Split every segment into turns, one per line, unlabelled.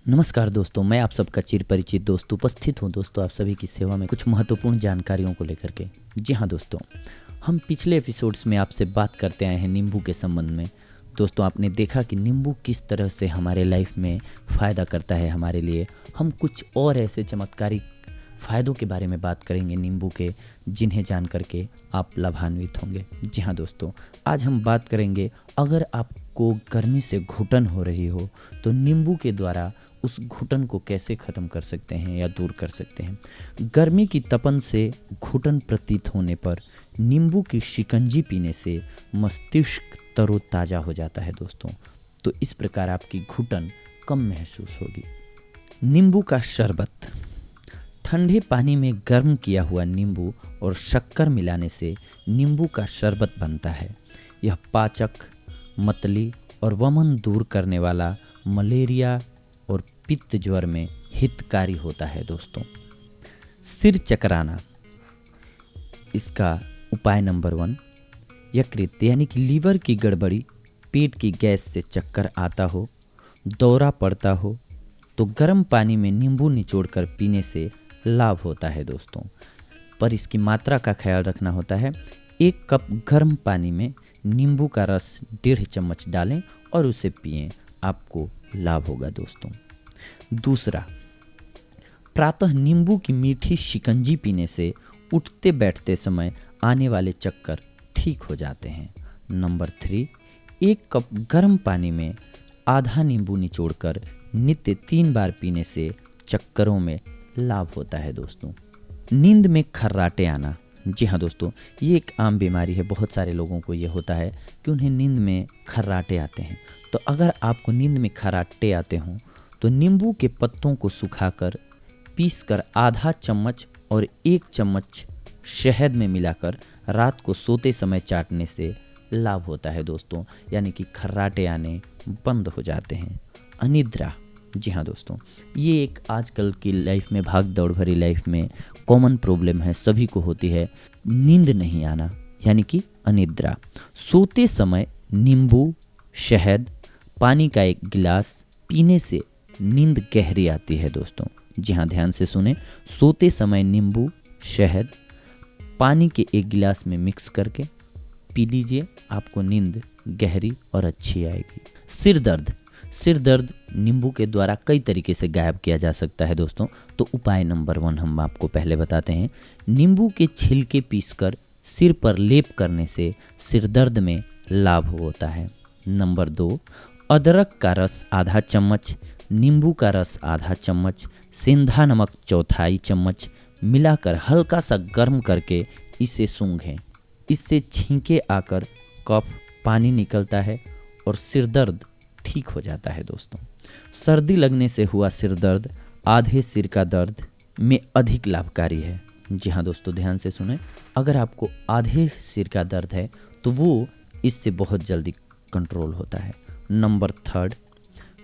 नमस्कार दोस्तों, मैं आप सबका चिर परिचित दोस्त उपस्थित हूँ दोस्तों आप सभी की सेवा में कुछ महत्वपूर्ण जानकारियों को लेकर के। जी हाँ दोस्तों, हम पिछले एपिसोड्स में आपसे बात करते आए हैं नींबू के संबंध में। दोस्तों आपने देखा कि नींबू किस तरह से हमारे लाइफ में फ़ायदा करता है हमारे लिए। हम कुछ और ऐसे चमत्कारिक फ़ायदों के बारे में बात करेंगे नींबू के, जिन्हें जान करके आप लाभान्वित होंगे। जी हाँ दोस्तों, आज हम बात करेंगे अगर आपको गर्मी से घुटन हो रही हो तो नींबू के द्वारा उस घुटन को कैसे ख़त्म कर सकते हैं या दूर कर सकते हैं। गर्मी की तपन से घुटन प्रतीत होने पर नींबू की शिकंजी पीने से मस्तिष्क तरोताज़ा हो जाता है दोस्तों। तो इस प्रकार आपकी घुटन कम महसूस होगी। नींबू का शरबत। ठंडे पानी में गर्म किया हुआ नींबू और शक्कर मिलाने से नींबू का शरबत बनता है। यह पाचक, मतली और वमन दूर करने वाला, मलेरिया और पित्त ज्वर में हितकारी होता है दोस्तों। सिर चकराना, इसका उपाय नंबर 1, यकृत यानी कि लीवर की गड़बड़ी, पेट की गैस से चक्कर आता हो, दौरा पड़ता हो तो गर्म पानी में नींबू निचोड़कर पीने से लाभ होता है दोस्तों। पर इसकी मात्रा का ख्याल रखना होता है। 1 कप गर्म पानी में नींबू का रस 1.5 चम्मच डालें और उसे पिएं, आपको लाभ होगा दोस्तों। दूसरा, प्रातः नींबू की मीठी शिकंजी पीने से उठते बैठते समय आने वाले चक्कर ठीक हो जाते हैं। नंबर 3, 1 कप गर्म पानी में आधा नींबू निचोड़कर नित्य 3 बार पीने से चक्करों में लाभ होता है दोस्तों। नींद में खर्राटे आना। जी हाँ दोस्तों, ये एक आम बीमारी है। बहुत सारे लोगों को ये होता है कि उन्हें नींद में खर्राटे आते हैं। तो अगर आपको नींद में खर्राटे आते हों तो नींबू के पत्तों को सुखाकर पीसकर आधा चम्मच और 1 चम्मच शहद में मिलाकर रात को सोते समय चाटने से लाभ होता है दोस्तों, यानी कि खर्राटे आने बंद हो जाते हैं। अनिद्रा। जी हाँ दोस्तों, ये एक आजकल की लाइफ में, भाग दौड़ भरी लाइफ में कॉमन प्रॉब्लम है, सभी को होती है। नींद नहीं आना यानी कि अनिद्रा। सोते समय नींबू, शहद, पानी का 1 गिलास पीने से नींद गहरी आती है दोस्तों। जी हाँ, ध्यान से सुने। सोते समय नींबू, शहद, पानी के 1 गिलास में मिक्स करके पी लीजिए, आपको नींद गहरी और अच्छी आएगी। सिर दर्द। सिर दर्द नींबू के द्वारा कई तरीके से गायब किया जा सकता है दोस्तों। तो उपाय नंबर 1 हम आपको पहले बताते हैं। नींबू के छिलके पीसकर सिर पर लेप करने से सिर दर्द में लाभ होता है। नंबर 2, अदरक का रस आधा चम्मच, नींबू का रस आधा चम्मच, सेंधा नमक 1/4 चम्मच मिलाकर हल्का सा गर्म करके इसे सूंघें। इससे छींके आकर कफ, पानी निकलता है और सिर दर्द ठीक हो जाता है दोस्तों। सर्दी लगने से हुआ सिर दर्द आधे सिर का दर्द में अधिक लाभकारी है। जी हाँ दोस्तों, ध्यान से सुने। अगर आपको आधे सिर का दर्द है तो वो इससे बहुत जल्दी कंट्रोल होता है। नंबर 3,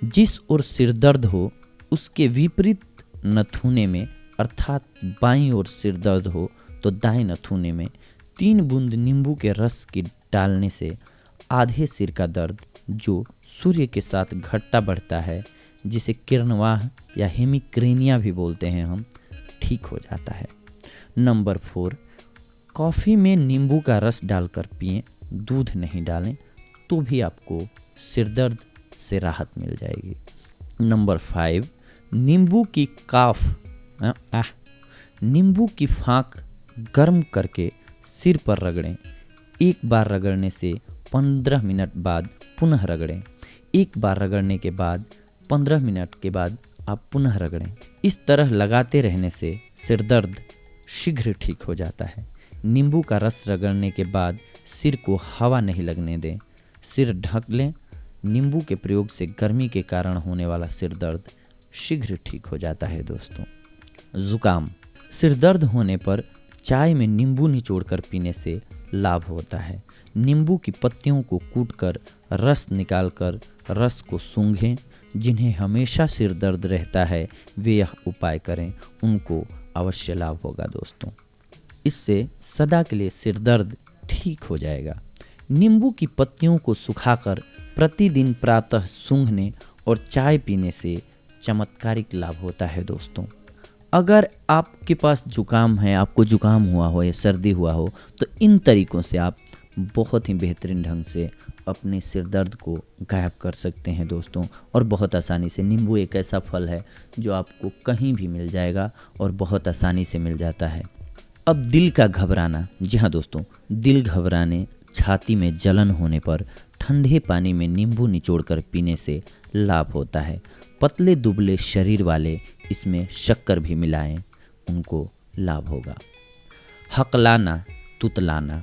जिस ओर सिर दर्द हो उसके विपरीत नथुने में, अर्थात बाईं ओर सिर दर्द हो तो दाएं नथुने में 3 बूंद नींबू के रस की डालने से आधे सिर का दर्द, जो सूर्य के साथ घटता बढ़ता है, जिसे किरणवाह या हेमिक्रेनिया भी बोलते हैं हम, ठीक हो जाता है। नंबर 4, कॉफ़ी में नींबू का रस डालकर पिएं, दूध नहीं डालें तो भी आपको सिर दर्द से राहत मिल जाएगी। नंबर 5, नींबू की फाँक गर्म करके सिर पर रगड़ें। 1 बार रगड़ने से 15 मिनट बाद पुनः रगड़ें। 1 बार रगड़ने के बाद 15 मिनट के बाद आप पुनः रगड़ें। इस तरह लगाते रहने से सिर दर्द शीघ्र ठीक हो जाता है। नींबू का रस रगड़ने के बाद सिर को हवा नहीं लगने दें, सिर ढक लें। नींबू के प्रयोग से गर्मी के कारण होने वाला सिर दर्द शीघ्र ठीक हो जाता है दोस्तों। जुकाम। सिर दर्द होने पर चाय में नींबू निचोड़कर पीने से लाभ होता है। नींबू की पत्तियों को कूटकर रस निकालकर रस को सूंघें। जिन्हें हमेशा सिर दर्द रहता है वे यह उपाय करें, उनको अवश्य लाभ होगा दोस्तों। इससे सदा के लिए सिर दर्द ठीक हो जाएगा। नींबू की पत्तियों को सुखाकर प्रतिदिन प्रातः सूंघने और चाय पीने से चमत्कारिक लाभ होता है दोस्तों। अगर आपके पास जुकाम है, आपको जुकाम हुआ हो या सर्दी हुआ हो, तो इन तरीकों से आप बहुत ही बेहतरीन ढंग से अपने सिर दर्द को गायब कर सकते हैं दोस्तों, और बहुत आसानी से। नींबू एक ऐसा फल है जो आपको कहीं भी मिल जाएगा और बहुत आसानी से मिल जाता है। अब दिल का घबराना, जी हाँ दोस्तों, दिल घबराने, छाती में जलन होने पर ठंडे पानी में नींबू निचोड़कर पीने से लाभ होता है। पतले दुबले शरीर वाले इसमें शक्कर भी मिलाएं, उनको लाभ होगा। हकलाना, तुतलाना,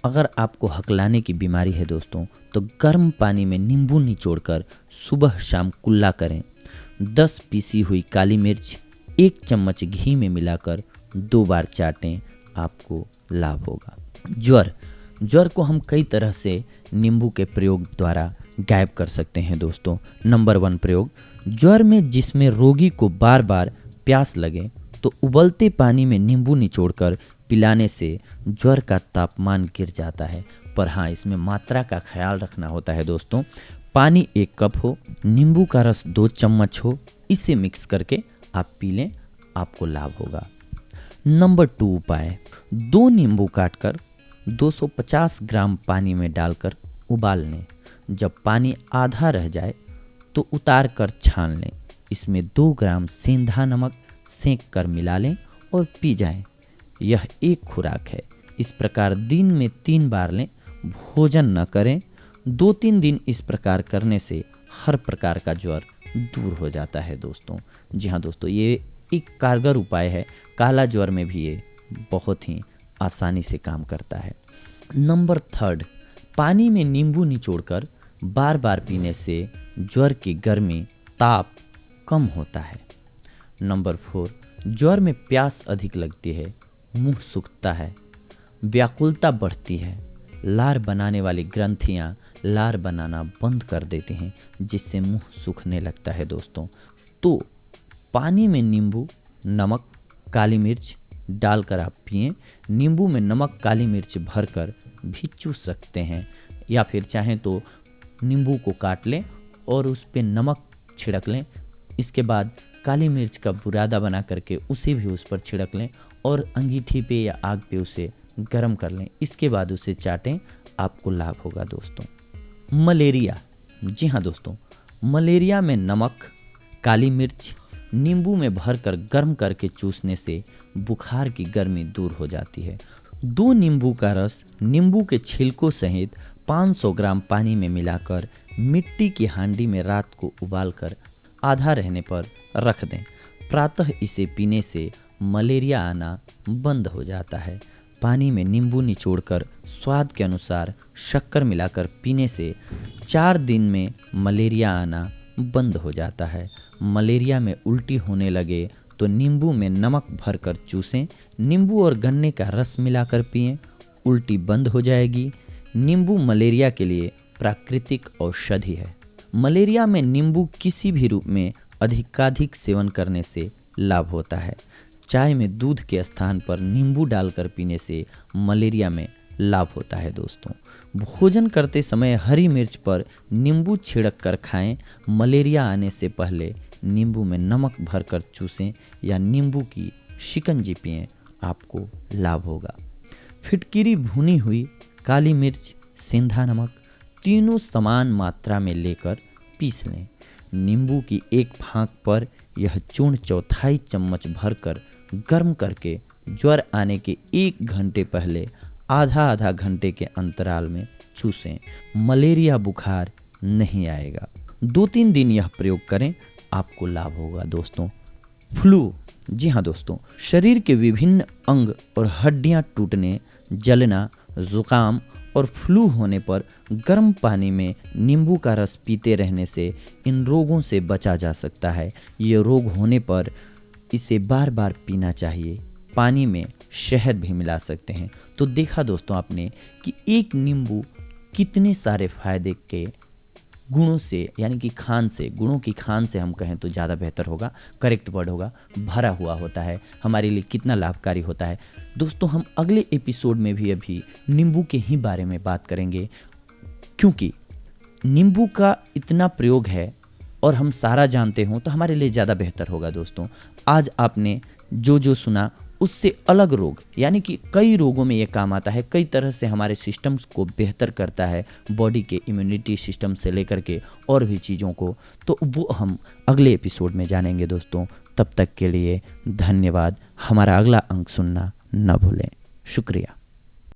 अगर आपको हकलाने की बीमारी है दोस्तों, तो गर्म पानी में नींबू निचोड़कर सुबह शाम कुल्ला करें। 10 पीसी हुई काली मिर्च 1 चम्मच घी में मिलाकर 2 बार चाटें, आपको लाभ होगा। ज्वर को हम कई तरह से नींबू के प्रयोग द्वारा गायब कर सकते हैं दोस्तों। नंबर 1 प्रयोग, ज्वर में जिसमें रोगी को बार बार प्यास लगे तो उबलते पानी में नींबू निचोड़कर पिलाने से ज्वर का तापमान गिर जाता है। पर हाँ, इसमें मात्रा का ख्याल रखना होता है दोस्तों। पानी 1 कप हो, नींबू का रस 2 चम्मच हो, इसे मिक्स करके आप पी लें, आपको लाभ होगा। नंबर 2 उपाय, 2 नींबू काटकर 250 ग्राम पानी में डालकर उबाल लें। जब पानी आधा रह जाए तो उतार कर छान लें। इसमें 2 ग्राम सेंधा नमक सेंक कर मिला लें और पी जाएं। यह एक खुराक है। इस प्रकार दिन में 3 बार लें, भोजन न करें। 2-3 दिन इस प्रकार करने से हर प्रकार का ज्वर दूर हो जाता है दोस्तों। जी हाँ दोस्तों, ये एक कारगर उपाय है। काला ज्वर में भी ये बहुत ही आसानी से काम करता है। नंबर 3, पानी में नींबू निचोड़कर बार बार पीने से ज्वर की गर्मी, ताप कम होता है। नंबर 4, ज्वर में प्यास अधिक लगती है, मुंह सूखता है, व्याकुलता बढ़ती है, लार बनाने वाली ग्रंथियां लार बनाना बंद कर देती हैं, जिससे मुंह सूखने लगता है दोस्तों। तो पानी में नींबू, नमक, काली मिर्च डालकर आप पिएं। नींबू में नमक, काली मिर्च भरकर भी चूस सकते हैं, या फिर चाहें तो नींबू को काट लें और उस पे नमक छिड़क लें। इसके बाद काली मिर्च का बुरादा बना करके उसे भी उस पर छिड़क लें और अंगीठी पे या आग पे उसे गर्म कर लें। इसके बाद उसे चाटें, आपको लाभ होगा दोस्तों। मलेरिया, जी हाँ दोस्तों, मलेरिया में नमक, काली मिर्च नींबू में भरकर गर्म करके चूसने से बुखार की गर्मी दूर हो जाती है। 2 नींबू का रस नींबू के छिलकों सहित 500 ग्राम पानी में मिलाकर मिट्टी की हांडी में रात को उबालकर आधा रहने पर रख दें। प्रातः इसे पीने से मलेरिया आना बंद हो जाता है। पानी में नींबू निचोड़कर स्वाद के अनुसार शक्कर मिलाकर पीने से 4 दिन में मलेरिया आना बंद हो जाता है। मलेरिया में उल्टी होने लगे तो नींबू में नमक भरकर चूसें। नींबू और गन्ने का रस मिलाकर पिएं, उल्टी बंद हो जाएगी। नींबू मलेरिया के लिए प्राकृतिक औषधि है। मलेरिया में नींबू किसी भी रूप में अधिकाधिक सेवन करने से लाभ होता है। चाय में दूध के स्थान पर नींबू डालकर पीने से मलेरिया में लाभ होता है दोस्तों। भोजन करते समय हरी मिर्च पर नींबू छिड़क कर खाएं। मलेरिया आने से पहले नींबू में नमक भरकर चूसें या नींबू की शिकंजी पिएं, आपको लाभ होगा। फिटकिरी भुनी हुई काली मिर्च, सेंधा नमक तीनों समान मात्रा में लेकर पीस लें। नींबू की एक फांक पर यह चूर्ण 1/4 चम्मच भरकर गर्म करके ज्वर आने के 1 घंटे पहले आधा घंटे के अंतराल में चूसें। मलेरिया बुखार नहीं आएगा। 2-3 दिन यह प्रयोग करें, आपको लाभ होगा दोस्तों। फ्लू, जी हाँ दोस्तों, शरीर के विभिन्न अंग और हड्डियां टूटने, जलना, जुकाम और फ्लू होने पर गर्म पानी में नींबू का रस पीते रहने से इन रोगों से बचा जा सकता है। ये रोग होने पर इसे बार बार पीना चाहिए। पानी में शहद भी मिला सकते हैं। तो देखा दोस्तों आपने कि एक नींबू कितने सारे फायदे के गुणों से, यानी कि खान से, गुणों की खान से हम कहें तो ज़्यादा बेहतर होगा, करेक्ट वर्ड होगा, भरा हुआ होता है। हमारे लिए कितना लाभकारी होता है दोस्तों। हम अगले एपिसोड में भी अभी नींबू के ही बारे में बात करेंगे, क्योंकि नींबू का इतना प्रयोग है और हम सारा जानते हों तो हमारे लिए ज़्यादा बेहतर होगा दोस्तों। आज आपने जो सुना उससे अलग रोग, यानी कि कई रोगों में ये काम आता है, कई तरह से हमारे सिस्टम्स को बेहतर करता है, बॉडी के इम्यूनिटी सिस्टम से लेकर के और भी चीज़ों को, तो वो हम अगले एपिसोड में जानेंगे दोस्तों। तब तक के लिए धन्यवाद। हमारा अगला अंक सुनना न भूलें। शुक्रिया।